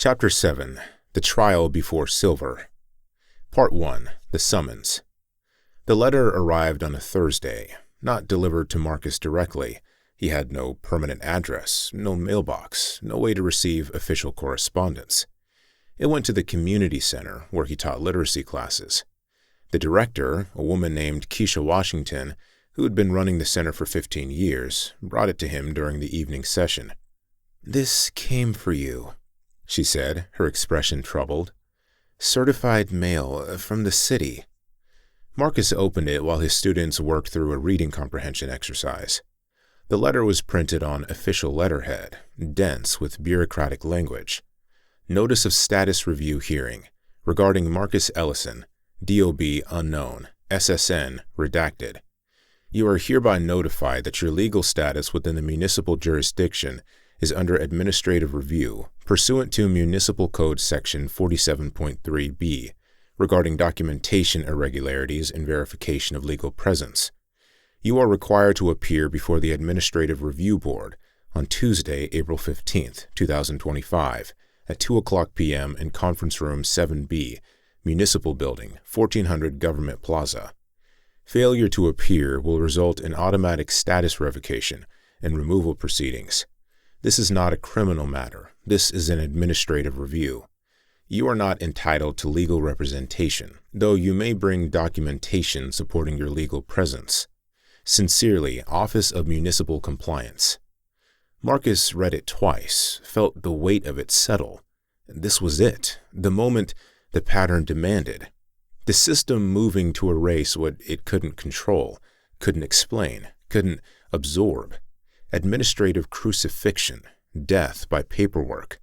Chapter 7. The Trial Before Silver. Part 1. The Summons. The letter arrived on a Thursday, not delivered to Marcus directly. He had no permanent address, no mailbox, no way to receive official correspondence. It went to the community center, where he taught literacy classes. The director, a woman named Keisha Washington, who had been running the center for 15 years, brought it to him during the evening session. "This came for you," she said, her expression troubled. "Certified mail from the city." Marcus opened it while his students worked through a reading comprehension exercise. The letter was printed on official letterhead, dense with bureaucratic language. Notice of status review hearing regarding Marcus Ellison, DOB unknown, SSN redacted. You are hereby notified that your legal status within the municipal jurisdiction is under administrative review pursuant to Municipal Code Section 47.3b regarding documentation irregularities and verification of legal presence. You are required to appear before the Administrative Review Board on Tuesday, April 15, 2025, at 2:00 p.m. in Conference Room 7B, Municipal Building, 1400 Government Plaza. Failure to appear will result in automatic status revocation and removal proceedings. This is not a criminal matter. This is an administrative review. You are not entitled to legal representation, though you may bring documentation supporting your legal presence. Sincerely, Office of Municipal Compliance. Marcus read it twice, felt the weight of it settle. This was it, the moment the pattern demanded. The system moving to erase what it couldn't control, couldn't explain, couldn't absorb. Administrative crucifixion, death by paperwork.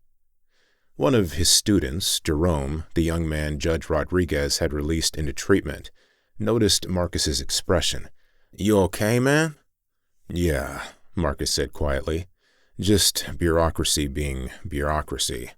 One of his students, Jerome, the young man Judge Rodriguez had released into treatment, noticed Marcus's expression. "You okay, man?" "Yeah," Marcus said quietly. "Just bureaucracy being bureaucracy."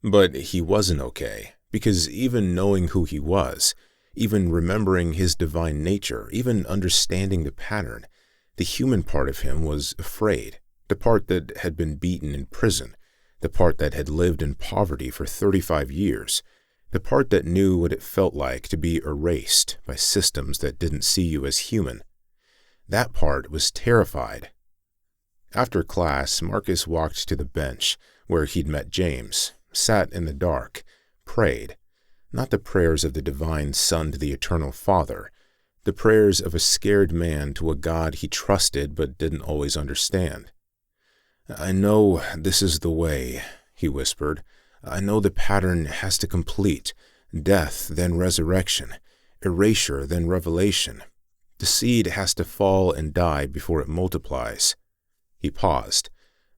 But he wasn't okay, because even knowing who he was, even remembering his divine nature, even understanding the pattern, the human part of him was afraid, the part that had been beaten in prison, the part that had lived in poverty for 35 years, the part that knew what it felt like to be erased by systems that didn't see you as human. That part was terrified. After class, Marcus walked to the bench where he'd met James, sat in the dark, prayed, not the prayers of the divine Son to the Eternal Father, the prayers of a scared man to a God he trusted but didn't always understand. "I know this is the way," he whispered. "I know the pattern has to complete. Death, then resurrection. Erasure, then revelation. The seed has to fall and die before it multiplies." He paused.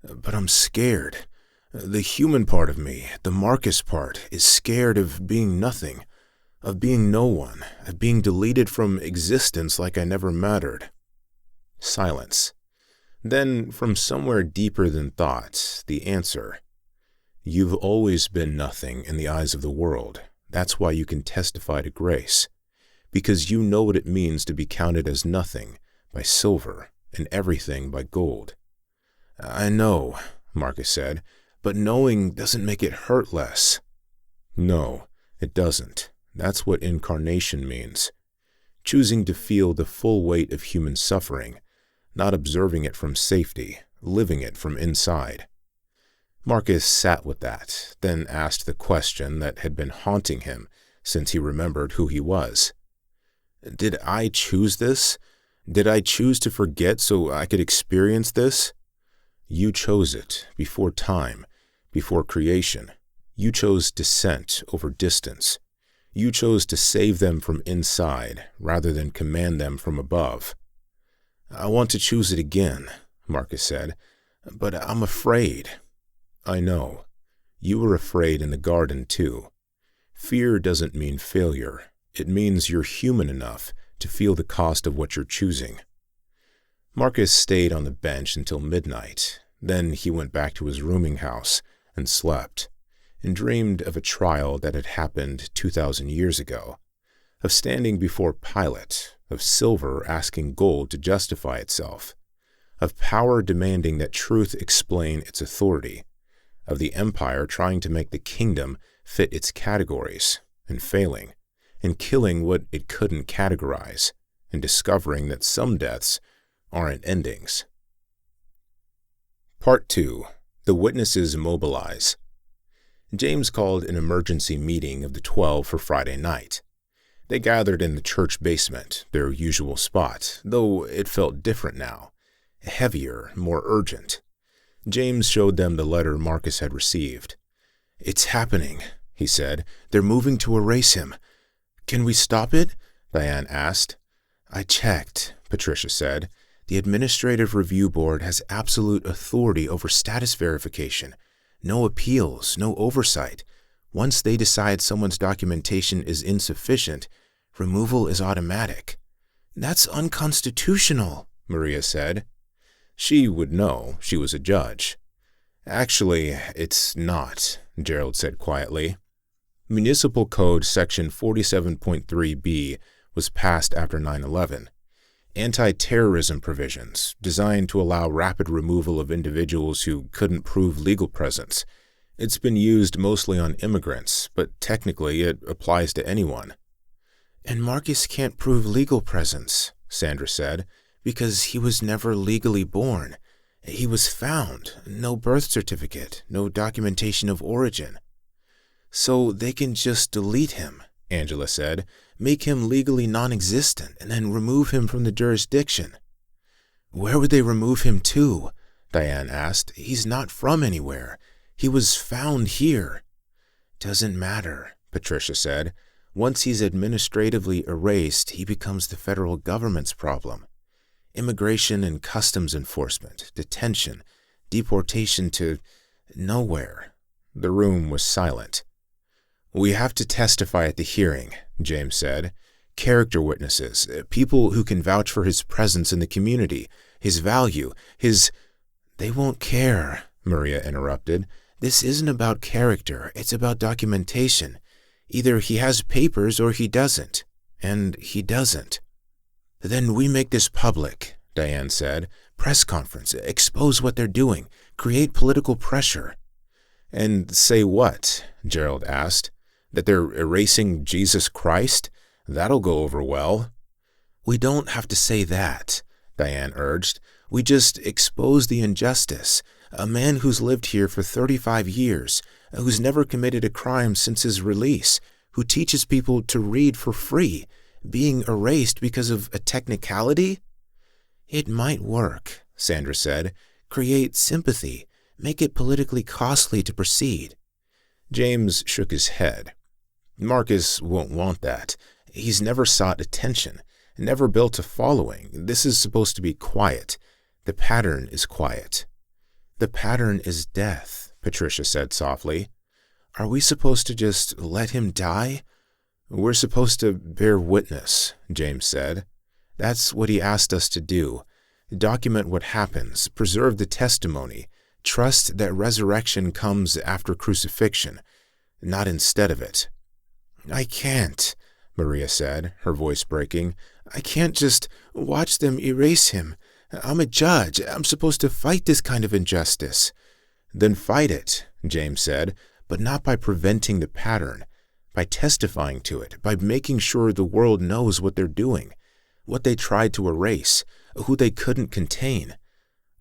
"But I'm scared. The human part of me, the Marcus part, is scared of being nothing, of being no one, of being deleted from existence like I never mattered." Silence. Then, from somewhere deeper than thought, the answer. "You've always been nothing in the eyes of the world. That's why you can testify to grace. Because you know what it means to be counted as nothing by silver and everything by gold." "I know," Marcus said, "but knowing doesn't make it hurt less." "No, it doesn't. That's what incarnation means. Choosing to feel the full weight of human suffering, not observing it from safety, living it from inside." Marcus sat with that, then asked the question that had been haunting him since he remembered who he was. "Did I choose this? Did I choose to forget so I could experience this?" "You chose it, before time, before creation. You chose descent over distance. You chose to save them from inside, rather than command them from above." "I want to choose it again," Marcus said, "but I'm afraid." "I know. You were afraid in the garden, too. Fear doesn't mean failure. It means you're human enough to feel the cost of what you're choosing." Marcus stayed on the bench until midnight. Then he went back to his rooming house and slept, and dreamed of a trial that had happened 2,000 years ago, of standing before Pilate, of silver asking gold to justify itself, of power demanding that truth explain its authority, of the empire trying to make the kingdom fit its categories, and failing, and killing what it couldn't categorize, and discovering that some deaths aren't endings. Part 2. The Witnesses Mobilize. James called an emergency meeting of the 12 for Friday night. They gathered in the church basement, their usual spot, though it felt different now, heavier, more urgent. James showed them the letter Marcus had received. "It's happening," he said. "They're moving to erase him." "Can we stop it?" Diane asked. "I checked," Patricia said. "The Administrative Review Board has absolute authority over status verification. No appeals, no oversight. Once they decide someone's documentation is insufficient, removal is automatic." "That's unconstitutional," Maria said. She would know. She was a judge. "Actually, it's not," Gerald said quietly. Municipal Code Section 47.3b was passed after 9/11. Anti-terrorism provisions designed to allow rapid removal of individuals who couldn't prove legal presence. It's been used mostly on immigrants, but technically it applies to anyone. "And Marcus can't prove legal presence," Sandra said, "because he was never legally born. He was found, no birth certificate, no documentation of origin." "So they can just delete him," Angela said, "make him legally non-existent, and then remove him from the jurisdiction." "Where would they remove him to?" Diane asked. "He's not from anywhere. He was found here." "Doesn't matter," Patricia said. "Once he's administratively erased, he becomes the federal government's problem. Immigration and customs enforcement, detention, deportation to nowhere." The room was silent. "We have to testify at the hearing," James said. "Character witnesses, people who can vouch for his presence in the community, his value, his—" "They won't care," Maria interrupted. "This isn't about character, it's about documentation. Either he has papers or he doesn't. And he doesn't." "Then we make this public," Diane said. "Press conference, expose what they're doing, create political pressure." "And say what?" Gerald asked. "That they're erasing Jesus Christ? That'll go over well." "We don't have to say that," Diane urged. "We just expose the injustice. A man who's lived here for 35 years, who's never committed a crime since his release, who teaches people to read for free, being erased because of a technicality?" "It might work," Sandra said. "Create sympathy, make it politically costly to proceed." James shook his head. "Marcus won't want that. He's never sought attention, never built a following. This is supposed to be quiet. The pattern is quiet." "The pattern is death," Patricia said softly. "Are we supposed to just let him die?" "We're supposed to bear witness," James said. "That's what he asked us to do. Document what happens, preserve the testimony, trust that resurrection comes after crucifixion, not instead of it." "I can't," Maria said, her voice breaking. "I can't just watch them erase him. I'm a judge. I'm supposed to fight this kind of injustice." "Then fight it," James said, "but not by preventing the pattern. By testifying to it, by making sure the world knows what they're doing, what they tried to erase, who they couldn't contain."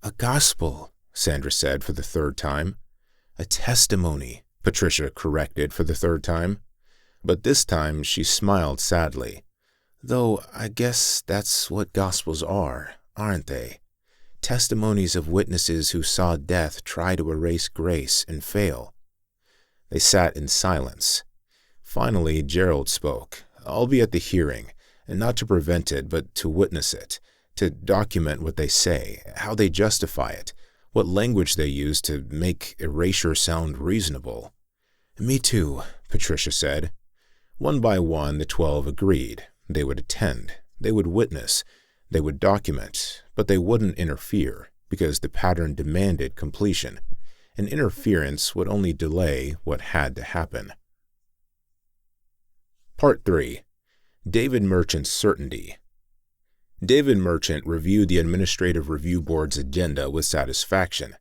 "A gospel," Sandra said for the third time. "A testimony," Patricia corrected for the third time. But this time she smiled sadly. "Though I guess that's what gospels are, aren't they? Testimonies of witnesses who saw death try to erase grace and fail." They sat in silence. Finally, Gerald spoke. "I'll be at the hearing, and not to prevent it, but to witness it, to document what they say, how they justify it, what language they use to make erasure sound reasonable." "Me too," Patricia said. One by one, the 12 agreed. They would attend. They would witness. They would document, but they wouldn't interfere, because the pattern demanded completion, and interference would only delay what had to happen. Part 3. David Merchant's Certainty. David Merchant reviewed the Administrative Review Board's agenda with satisfaction.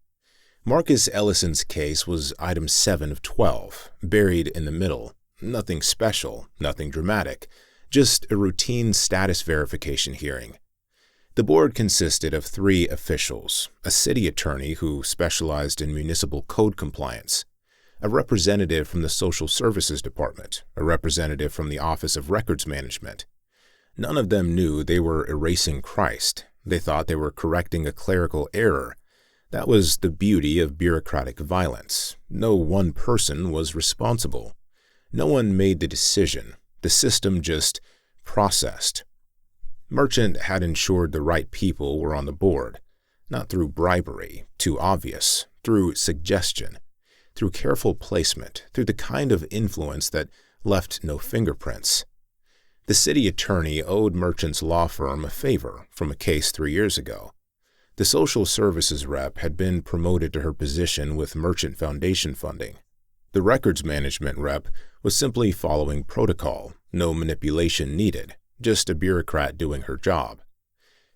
Marcus Ellison's case was item 7 of 12, buried in the middle. Nothing special, nothing dramatic, just a routine status verification hearing. The board consisted of 3 officials: a city attorney who specialized in municipal code compliance, a representative from the Social Services Department, a representative from the Office of Records Management. None of them knew they were erasing Christ. They thought they were correcting a clerical error. That was the beauty of bureaucratic violence. No one person was responsible. No one made the decision. The system just processed. Merchant had ensured the right people were on the board, not through bribery, too obvious, through suggestion, through careful placement, through the kind of influence that left no fingerprints. The city attorney owed Merchant's law firm a favor from a case 3 years ago. The social services rep had been promoted to her position with Merchant Foundation funding. The records management rep was simply following protocol, no manipulation needed, just a bureaucrat doing her job.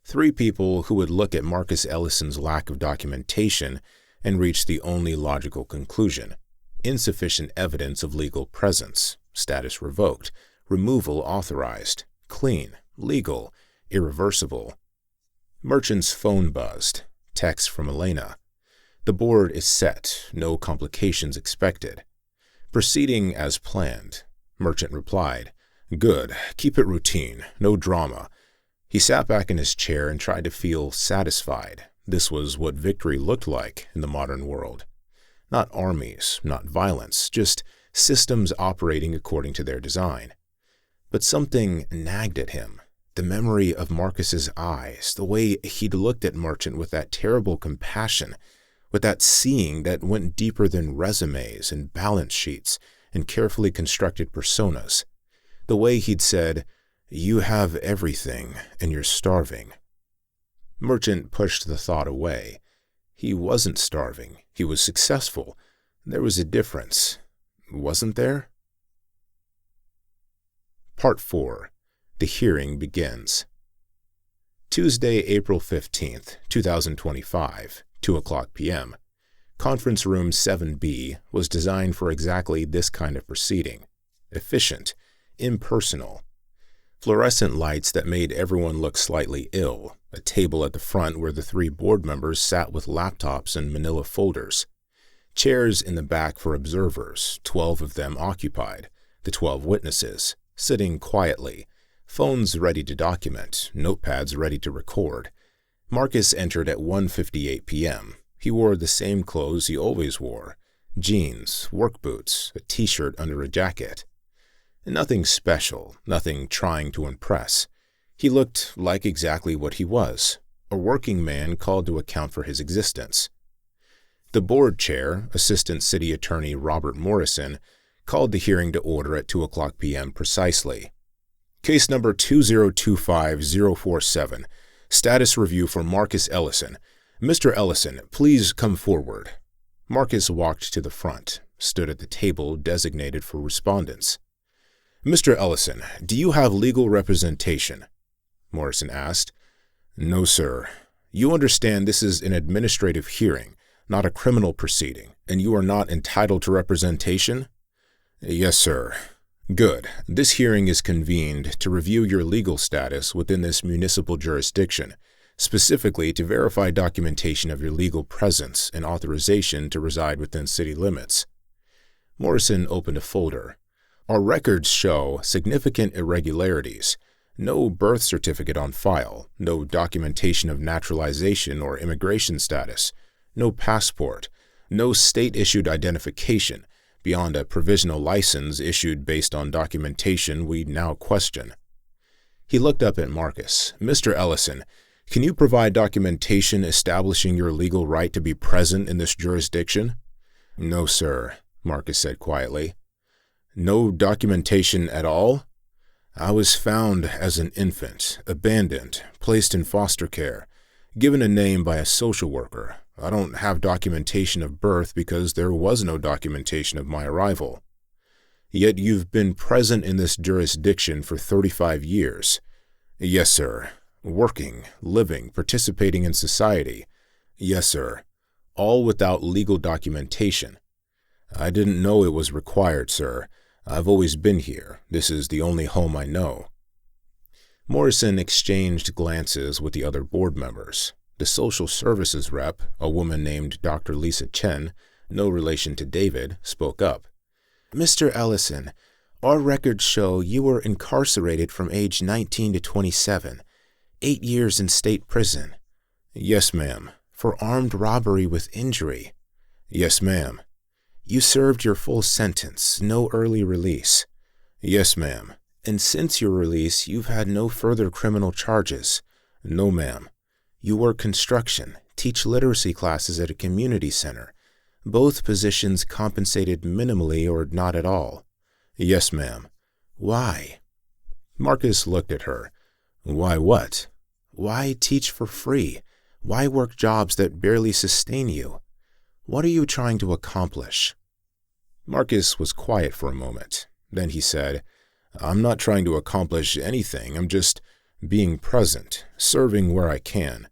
3 people who would look at Marcus Ellison's lack of documentation and reach the only logical conclusion: insufficient evidence of legal presence, status revoked, removal authorized, clean, legal, irreversible. Merchant's phone buzzed. Text from Elena. The board is set, no complications expected. Proceeding as planned. Merchant replied, "Good, keep it routine, no drama." He sat back in his chair and tried to feel satisfied. This was what victory looked like in the modern world. Not armies, not violence, just systems operating according to their design. But something nagged at him. The memory of Marcus's eyes, the way he'd looked at Merchant with that terrible compassion, with that seeing that went deeper than resumes and balance sheets and carefully constructed personas. The way he'd said, "You have everything and you're starving." Merchant pushed the thought away. He wasn't starving. He was successful. There was a difference. Wasn't there? Part 4. The hearing begins. Tuesday, April 15th, 2025, 2:00 p.m. Conference Room 7B was designed for exactly this kind of proceeding. Efficient, impersonal. Fluorescent lights that made everyone look slightly ill, a table at the front where the 3 board members sat with laptops and manila folders. Chairs in the back for observers, 12 of them occupied, the 12 witnesses, sitting quietly, phones ready to document, notepads ready to record. Marcus entered at 1:58 p.m. He wore the same clothes he always wore: jeans, work boots, a t-shirt under a jacket. Nothing special, nothing trying to impress. He looked like exactly what he was, a working man called to account for his existence. The board chair, Assistant City Attorney Robert Morrison, called the hearing to order at 2:00 p.m. precisely. Case number 2025047. Status review for Marcus Ellison. Mr. Ellison, please come forward. Marcus walked to the front, stood at the table designated for respondents. Mr. Ellison, do you have legal representation? Morrison asked. No, sir. You understand this is an administrative hearing, not a criminal proceeding, and you are not entitled to representation? Yes, sir. Good. This hearing is convened to review your legal status within this municipal jurisdiction, specifically to verify documentation of your legal presence and authorization to reside within city limits. Morrison opened a folder. Our records show significant irregularities. No birth certificate on file, no documentation of naturalization or immigration status, no passport, no state-issued identification, beyond a provisional license issued based on documentation we now question. He looked up at Marcus. Mr. Ellison, can you provide documentation establishing your legal right to be present in this jurisdiction? No, sir, Marcus said quietly. No documentation at all? I was found as an infant, abandoned, placed in foster care, given a name by a social worker. I don't have documentation of birth because there was no documentation of my arrival. Yet you've been present in this jurisdiction for 35 years. Yes, sir. Working, living, participating in society. Yes, sir. all without legal documentation. I didn't know it was required, sir. I've always been here. This is the only home I know. Morrison exchanged glances with the other board members. The social services rep, a woman named Dr. Lisa Chen, no relation to David, spoke up. Mr. Ellison, our records show you were incarcerated from age 19 to 27, 8 years in state prison. Yes, ma'am. For armed robbery with injury. Yes, ma'am. You served your full sentence, no early release. Yes, ma'am. And since your release, you've had no further criminal charges. No, ma'am. You work construction, teach literacy classes at a community center. Both positions compensated minimally or not at all. Yes, ma'am. Why? Marcus looked at her. Why what? Why teach for free? Why work jobs that barely sustain you? What are you trying to accomplish? Marcus was quiet for a moment. Then he said, I'm not trying to accomplish anything. I'm just being present, serving where I can,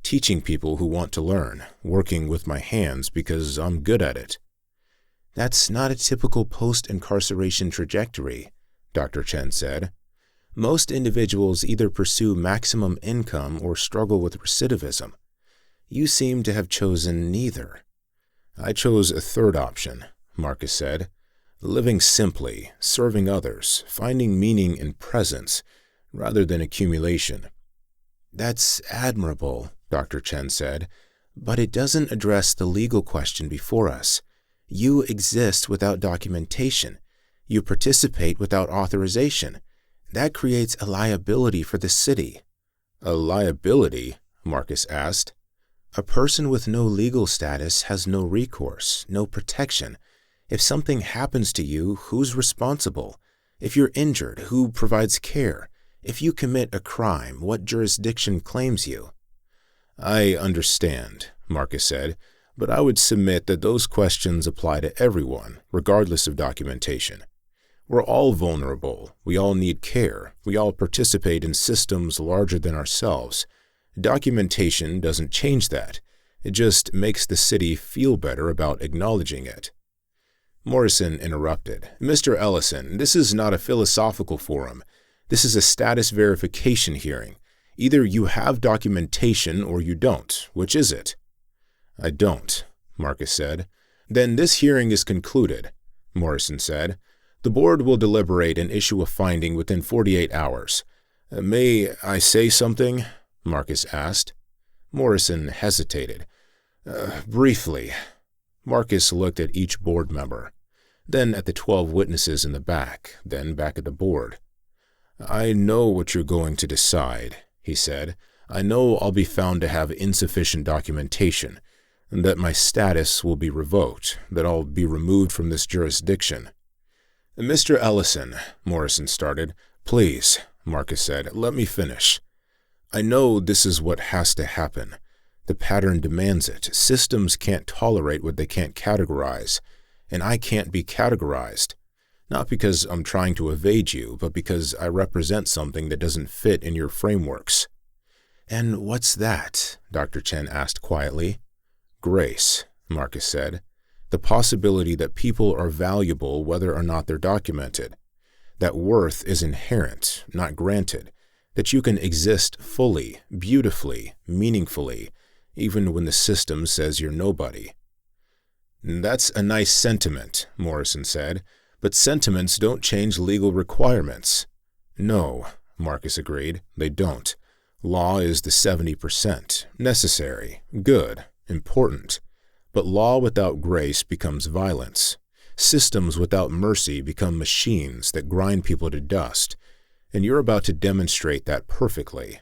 teaching people who want to learn, working with my hands because I'm good at it. That's not a typical post-incarceration trajectory, Dr. Chen said. Most individuals either pursue maximum income or struggle with recidivism. You seem to have chosen neither. I chose a third option, Marcus said. Living simply, serving others, finding meaning in presence, rather than accumulation. That's admirable, Dr. Chen said, but it doesn't address the legal question before us. You exist without documentation. You participate without authorization. That creates a liability for the city. A liability? Marcus asked. A person with no legal status has no recourse, no protection. If something happens to you, who's responsible? If you're injured, who provides care? If you commit a crime, what jurisdiction claims you? I understand, Marcus said, but I would submit that those questions apply to everyone, regardless of documentation. We're all vulnerable. We all need care. We all participate in systems larger than ourselves. Documentation doesn't change that. It just makes the city feel better about acknowledging it. Morrison interrupted. Mr. Ellison, this is not a philosophical forum. This is a status verification hearing. Either you have documentation or you don't. Which is it? I don't, Marcus said. Then this hearing is concluded, Morrison said. The board will deliberate and issue a finding within 48 hours. May I say something? Marcus asked. Morrison hesitated. Briefly. Marcus looked at each board member, then at the 12 witnesses in the back, then back at the board. I know what you're going to decide, he said. I know I'll be found to have insufficient documentation, and that my status will be revoked, that I'll be removed from this jurisdiction. Mr. Ellison, Morrison started. Please, Marcus said, let me finish. I know this is what has to happen. The pattern demands it. Systems can't tolerate what they can't categorize, and I can't be categorized. Not because I'm trying to evade you, but because I represent something that doesn't fit in your frameworks. And what's that? Dr. Chen asked quietly. Grace, Marcus said. The possibility that people are valuable whether or not they're documented. That worth is inherent, not granted. That you can exist fully, beautifully, meaningfully, even when the system says you're nobody. That's a nice sentiment, Morrison said, but sentiments don't change legal requirements. No, Marcus agreed, they don't. Law is the 70%, necessary, good, important. But law without grace becomes violence. Systems without mercy become machines that grind people to dust, and you're about to demonstrate that perfectly.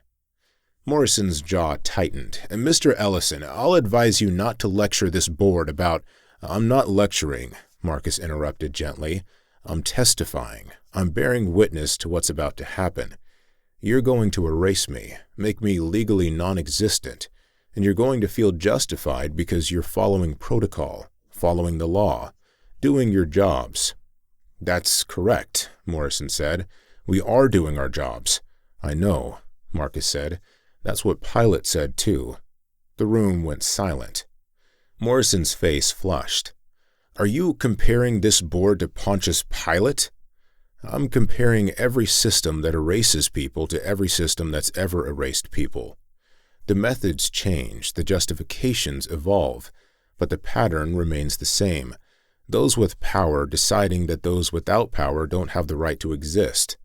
Morrison's jaw tightened. Mr. Ellison, I'll advise you not to lecture this board about— I'm not lecturing, Marcus interrupted gently. I'm testifying. I'm bearing witness to what's about to happen. You're going to erase me, make me legally non-existent, and you're going to feel justified because you're following protocol, following the law, doing your jobs. That's correct, Morrison said. We are doing our jobs. I know, Marcus said. That's what Pilate said too. The room went silent. Morrison's face flushed. Are you comparing this board to Pontius Pilate? I'm comparing every system that erases people to every system that's ever erased people. The methods change, the justifications evolve, but the pattern remains the same. Those with power deciding that those without power don't have the right to exist.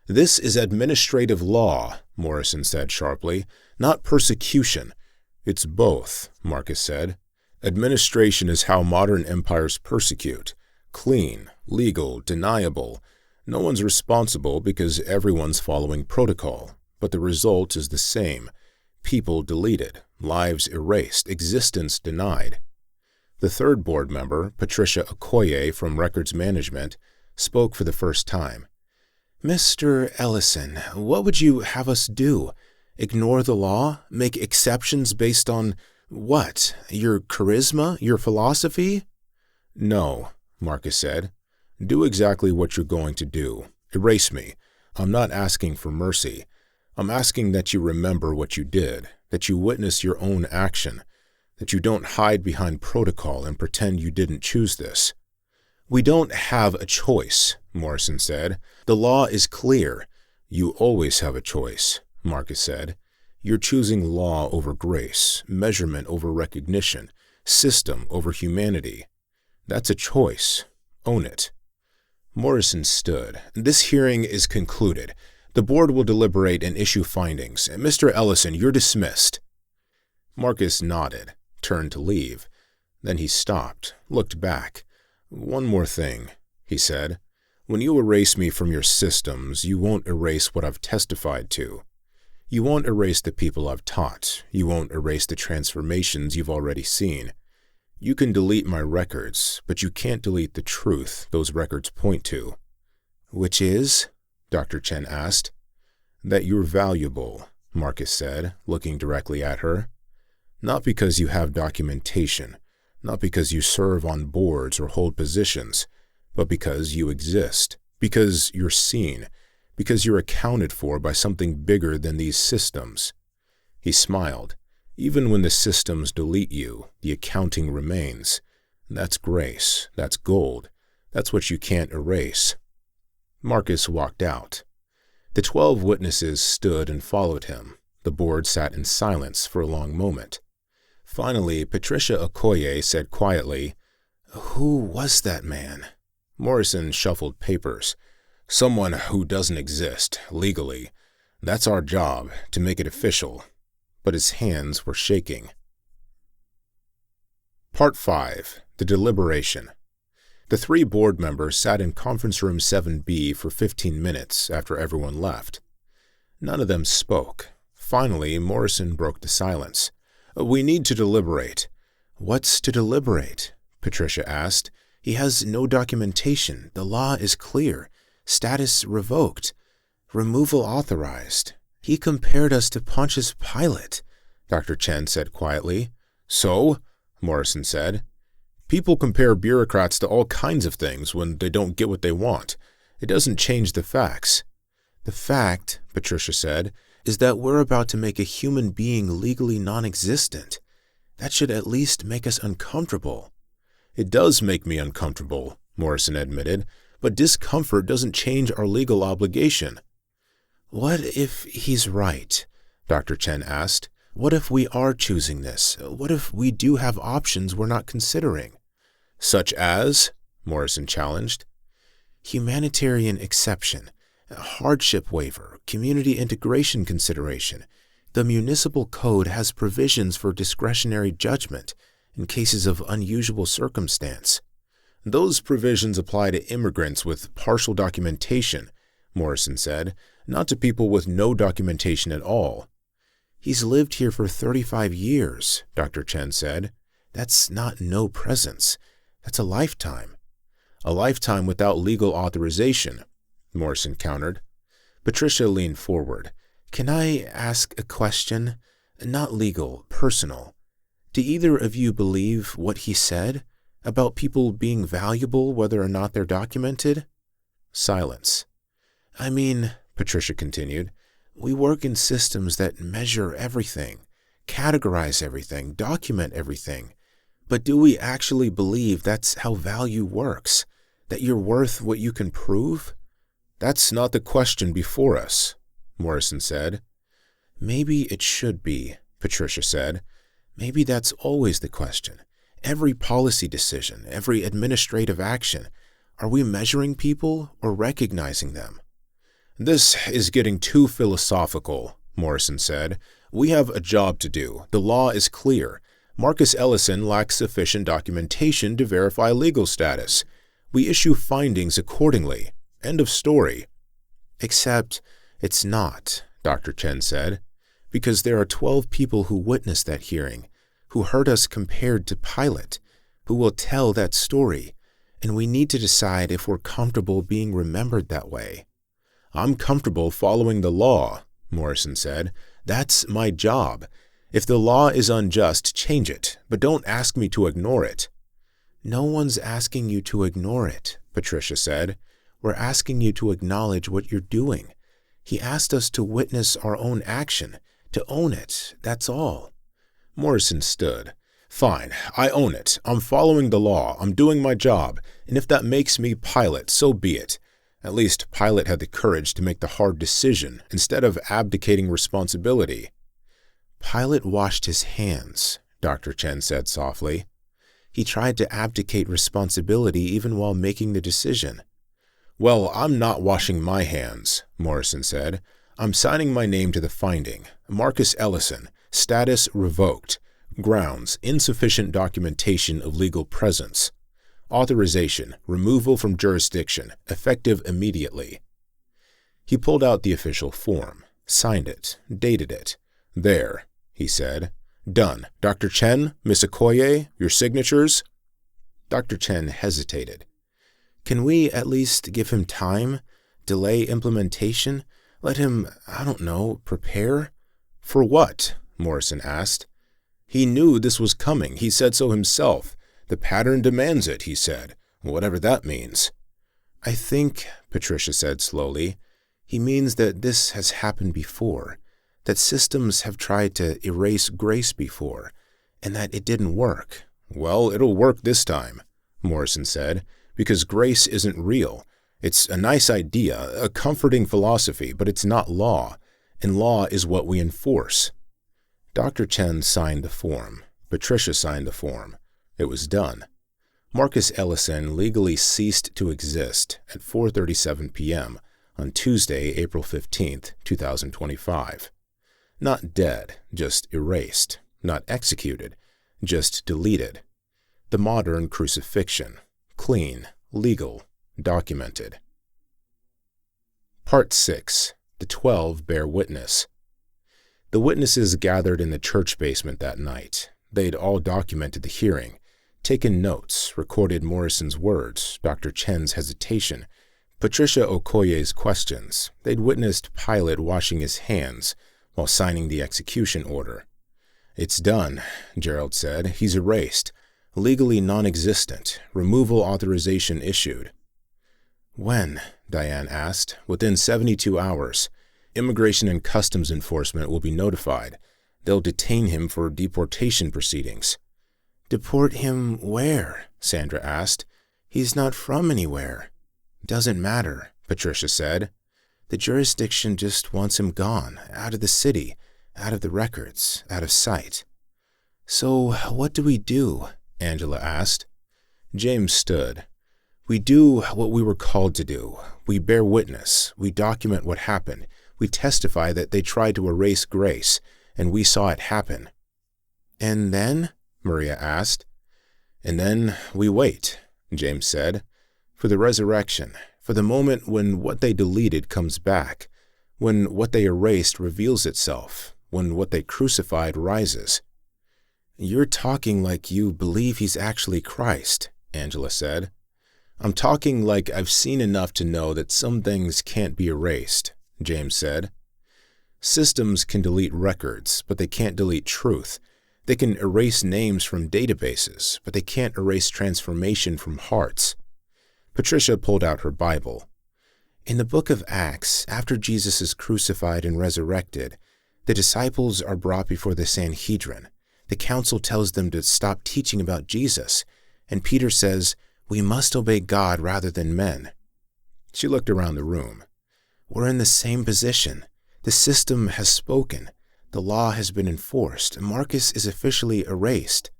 This is administrative law, Morrison said sharply, not persecution. It's both, Marcus said. Administration is how modern empires persecute. Clean, legal, deniable. No one's responsible because everyone's following protocol, but the result is the same. People deleted, lives erased, existence denied. The third board member, Patricia Okoye from Records Management, spoke for the first time. Mr. Ellison, what would you have us do? Ignore the law? Make exceptions based on what? Your charisma? Your philosophy? No, Marcus said. Do exactly what you're going to do. Erase me. I'm not asking for mercy. I'm asking that you remember what you did, that you witness your own action, that you don't hide behind protocol and pretend you didn't choose this. We don't have a choice, Morrison said. The law is clear. You always have a choice, Marcus said. You're choosing law over grace, measurement over recognition, system over humanity. That's a choice. Own it. Morrison stood. This hearing is concluded. The board will deliberate and issue findings. Mr. Ellison, you're dismissed. Marcus nodded, turned to leave. Then he stopped, looked back. One more thing, he said. When you erase me from your systems, you won't erase what I've testified to. You won't erase the people I've taught. You won't erase the transformations you've already seen. You can delete my records, but you can't delete the truth those records point to. Which is? Dr. Chen asked. That you're valuable, Marcus said, looking directly at her. Not because you have documentation, not because you serve on boards or hold positions, but because you exist, because you're seen, because you're accounted for by something bigger than these systems. He smiled. Even when the systems delete you, the accounting remains. That's grace. That's gold. That's what you can't erase. Marcus walked out. The 12 witnesses stood and followed him. The board sat in silence for a long moment. Finally, Patricia Okoye said quietly, Who was that man? Morrison shuffled papers. Someone who doesn't exist, legally. That's our job, to make it official. But his hands were shaking. Part 5. The Deliberation. The 3 board members sat in conference room 7B for 15 minutes after everyone left. None of them spoke. Finally, Morrison broke the silence. We need to deliberate. What's to deliberate? Patricia asked. He has no documentation. The law is clear. Status revoked. Removal authorized. He compared us to Pontius Pilate, Dr. Chen said quietly. So? Morrison said. People compare bureaucrats to all kinds of things when they don't get what they want. It doesn't change the facts. The fact, Patricia said, is that we're about to make a human being legally non-existent. That should at least make us uncomfortable. It does make me uncomfortable, Morrison admitted, but discomfort doesn't change our legal obligation. What if he's right? Dr. Chen asked. What if we are choosing this? What if we do have options we're not considering? Such as? Morrison challenged. Humanitarian exception, a hardship waiver, community integration consideration. The municipal code has provisions for discretionary judgment in cases of unusual circumstance. Those provisions apply to immigrants with partial documentation, Morrison said, not to people with no documentation at all. He's lived here for 35 years, Dr. Chen said. That's not no presence. That's a lifetime. A lifetime without legal authorization, Morrison countered. Patricia leaned forward. Can I ask a question? Not legal, personal. Do either of you believe what he said about people being valuable whether or not they're documented? Silence. I mean, Patricia continued, we work in systems that measure everything, categorize everything, document everything. But do we actually believe that's how value works? That you're worth what you can prove? That's not the question before us, Morrison said. Maybe it should be, Patricia said. Maybe that's always the question. Every policy decision, every administrative action, are we measuring people or recognizing them? This is getting too philosophical, Morrison said. We have a job to do. The law is clear. Marcus Ellison lacks sufficient documentation to verify legal status. We issue findings accordingly. End of story. Except it's not, Dr. Chen said, because there are 12 people who witnessed that hearing, who heard us compared to Pilate, who will tell that story, and we need to decide if we're comfortable being remembered that way. I'm comfortable following the law, Morrison said. That's my job. If the law is unjust, change it, but don't ask me to ignore it. No one's asking you to ignore it, Patricia said. We're asking you to acknowledge what you're doing. He asked us to witness our own action, to own it, that's all. Morrison stood. Fine, I own it. I'm following the law. I'm doing my job, and if that makes me Pilate, so be it. At least Pilate had the courage to make the hard decision instead of abdicating responsibility. Pilate washed his hands, Dr. Chen said softly. He tried to abdicate responsibility even while making the decision. Well, I'm not washing my hands, Morrison said. I'm signing my name to the finding. Marcus Ellison, status revoked. Grounds, insufficient documentation of legal presence. Authorization, removal from jurisdiction, effective immediately. He pulled out the official form, signed it, dated it. There, he said. Done. Dr. Chen, Miss Okoye, your signatures? Dr. Chen hesitated. Can we at least give him time? Delay implementation? Let him, prepare? For what? Morrison asked. He knew this was coming. He said so himself. The pattern demands it, he said, whatever that means. I think, Patricia said slowly, he means that this has happened before, that systems have tried to erase grace before, and that it didn't work. Well, it'll work this time, Morrison said, because grace isn't real. It's a nice idea, a comforting philosophy, but it's not law, and law is what we enforce. Dr. Chen signed the form. Patricia signed the form. It was done. Marcus Ellison legally ceased to exist at 4:37 p.m. on Tuesday, April 15, 2025. Not dead, just erased. Not executed, just deleted. The modern crucifixion. Clean, legal, documented. Part 6. The 12 bear witness. The witnesses gathered in the church basement that night. They'd all documented the hearing, taken notes, recorded Morrison's words, Dr. Chen's hesitation, Patricia Okoye's questions. They'd witnessed Pilate washing his hands while signing the execution order. It's done, Gerald said. He's erased. Legally non-existent. Removal authorization issued. When? Diane asked. Within 72 hours. Immigration and Customs Enforcement will be notified. They'll detain him for deportation proceedings. Deport him where? Sandra asked. He's not from anywhere. Doesn't matter, Patricia said. The jurisdiction just wants him gone, out of the city, out of the records, out of sight. So what do we do? Angela asked. James stood. We do what we were called to do. We bear witness. We document what happened. We testify that they tried to erase grace, and we saw it happen. And then? Maria asked. And then we wait, James said, for the resurrection, for the moment when what they deleted comes back, when what they erased reveals itself, when what they crucified rises. You're talking like you believe he's actually Christ, Angela said. I'm talking like I've seen enough to know that some things can't be erased, James said. Systems can delete records, but they can't delete truth. They can erase names from databases, but they can't erase transformation from hearts. Patricia pulled out her Bible. In the book of Acts, after Jesus is crucified and resurrected, the disciples are brought before the Sanhedrin. The council tells them to stop teaching about Jesus, and Peter says, "We must obey God rather than men." She looked around the room. "We're in the same position. The system has spoken. The law has been enforced. Marcus is officially erased.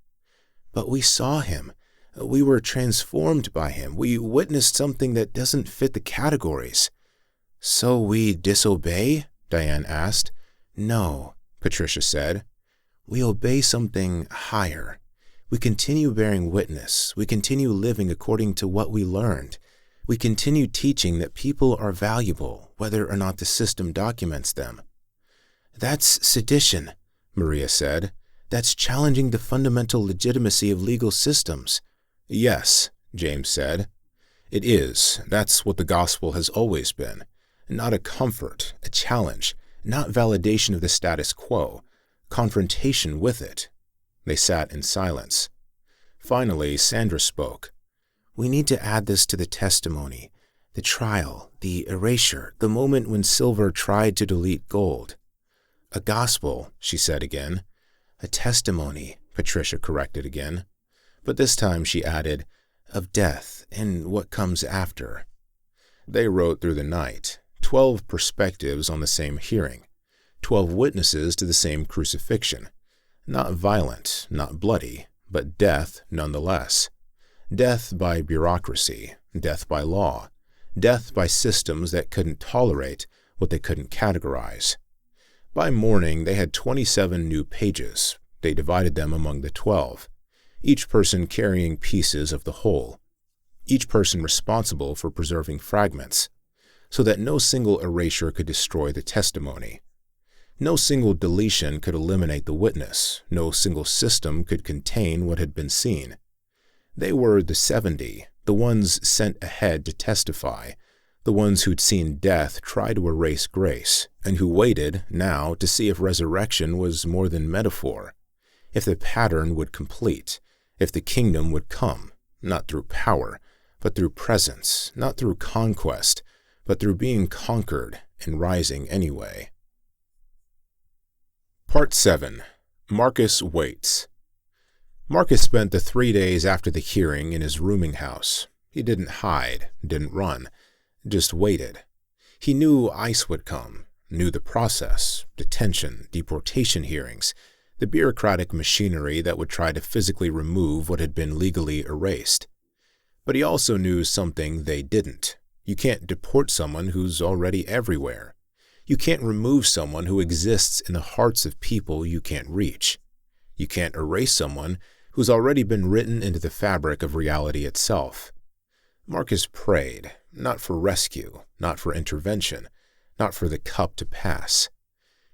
But we saw him. We were transformed by him. We witnessed something that doesn't fit the categories." "So we disobey?" Diane asked. "No," Patricia said. "We obey something higher. We continue bearing witness. We continue living according to what we learned. We continue teaching that people are valuable, whether or not the system documents them." "That's sedition," Maria said. "That's challenging the fundamental legitimacy of legal systems." "Yes," James said. "It is. That's what the gospel has always been. Not a comfort, a challenge, not validation of the status quo, confrontation with it." They sat in silence. Finally, Sandra spoke. "We need to add this to the testimony, the trial, the erasure, the moment when silver tried to delete gold." "A gospel," she said again. "A testimony," Patricia corrected again. But this time she added, "of death and what comes after." They wrote through the night, 12 perspectives on the same hearing, 12 witnesses to the same crucifixion. Not violent, not bloody, but death nonetheless. Death by bureaucracy, death by law, death by systems that couldn't tolerate what they couldn't categorize. By morning, they had 27 new pages. They divided them among the 12, each person carrying pieces of the whole, each person responsible for preserving fragments, so that no single erasure could destroy the testimony. No single deletion could eliminate the witness. No single system could contain what had been seen. They were the 70, the ones sent ahead to testify, the ones who'd seen death try to erase grace, and who waited now to see if resurrection was more than metaphor, if the pattern would complete, if the kingdom would come, not through power, but through presence, not through conquest, but through being conquered and rising anyway. Part 7. Marcus Waits. Marcus spent the 3 days after the hearing in his rooming house. He didn't hide, didn't run, just waited. He knew ICE would come, knew the process, detention, deportation hearings, the bureaucratic machinery that would try to physically remove what had been legally erased. But he also knew something they didn't. You can't deport someone who's already everywhere. You can't remove someone who exists in the hearts of people you can't reach. You can't erase someone who's already been written into the fabric of reality itself. Marcus prayed, not for rescue, not for intervention, not for the cup to pass.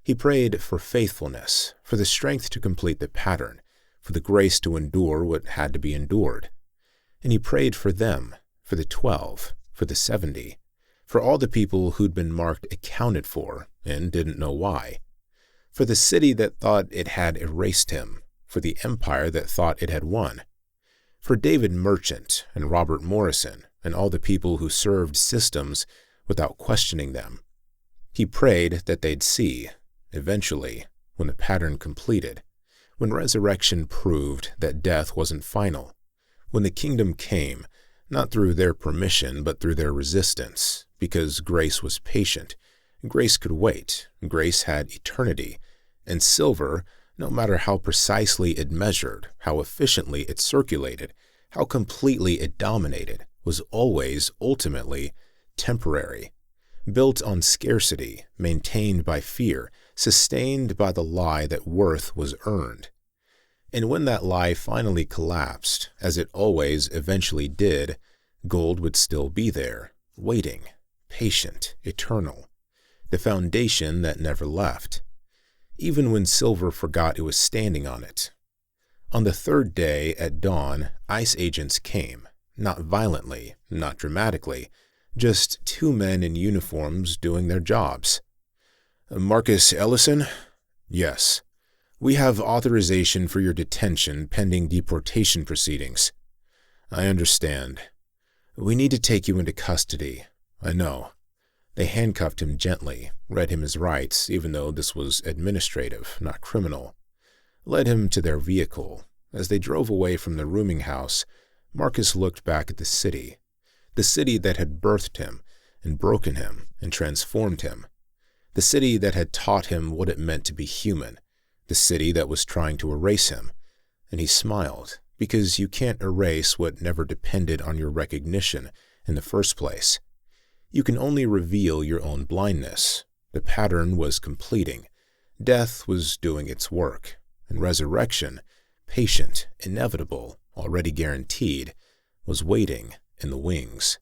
He prayed for faithfulness, for the strength to complete the pattern, for the grace to endure what had to be endured. And he prayed for them, for the 12, for the 70, for all the people who'd been marked accounted for and didn't know why, for the city that thought it had erased him, for the empire that thought it had won, for David Merchant and Robert Morrison and all the people who served systems without questioning them. He prayed that they'd see, eventually, when the pattern completed, when resurrection proved that death wasn't final, when the kingdom came, not through their permission but through their resistance, because grace was patient, grace could wait, grace had eternity, and silver, no matter how precisely it measured, how efficiently it circulated, how completely it dominated, was always, ultimately, temporary, built on scarcity, maintained by fear, sustained by the lie that worth was earned. And when that lie finally collapsed, as it always eventually did, gold would still be there, waiting, patient, eternal, the foundation that never left, even when silver forgot it was standing on it. On the 3rd day at dawn, ICE agents came, not violently, not dramatically, just 2 men in uniforms doing their jobs. "Marcus Ellison?" "Yes. We have authorization for your detention pending deportation proceedings." "I understand. We need to take you into custody." "I know." They handcuffed him gently, read him his rights, even though this was administrative, not criminal. led him to their vehicle. As they drove away from the rooming house, Marcus looked back at the city that had birthed him and broken him and transformed him, the city that had taught him what it meant to be human, the city that was trying to erase him. And he smiled, because you can't erase what never depended on your recognition in the first place. You can only reveal your own blindness. The pattern was completing. Death was doing its work, and resurrection, patient, inevitable, already guaranteed, was waiting in the wings.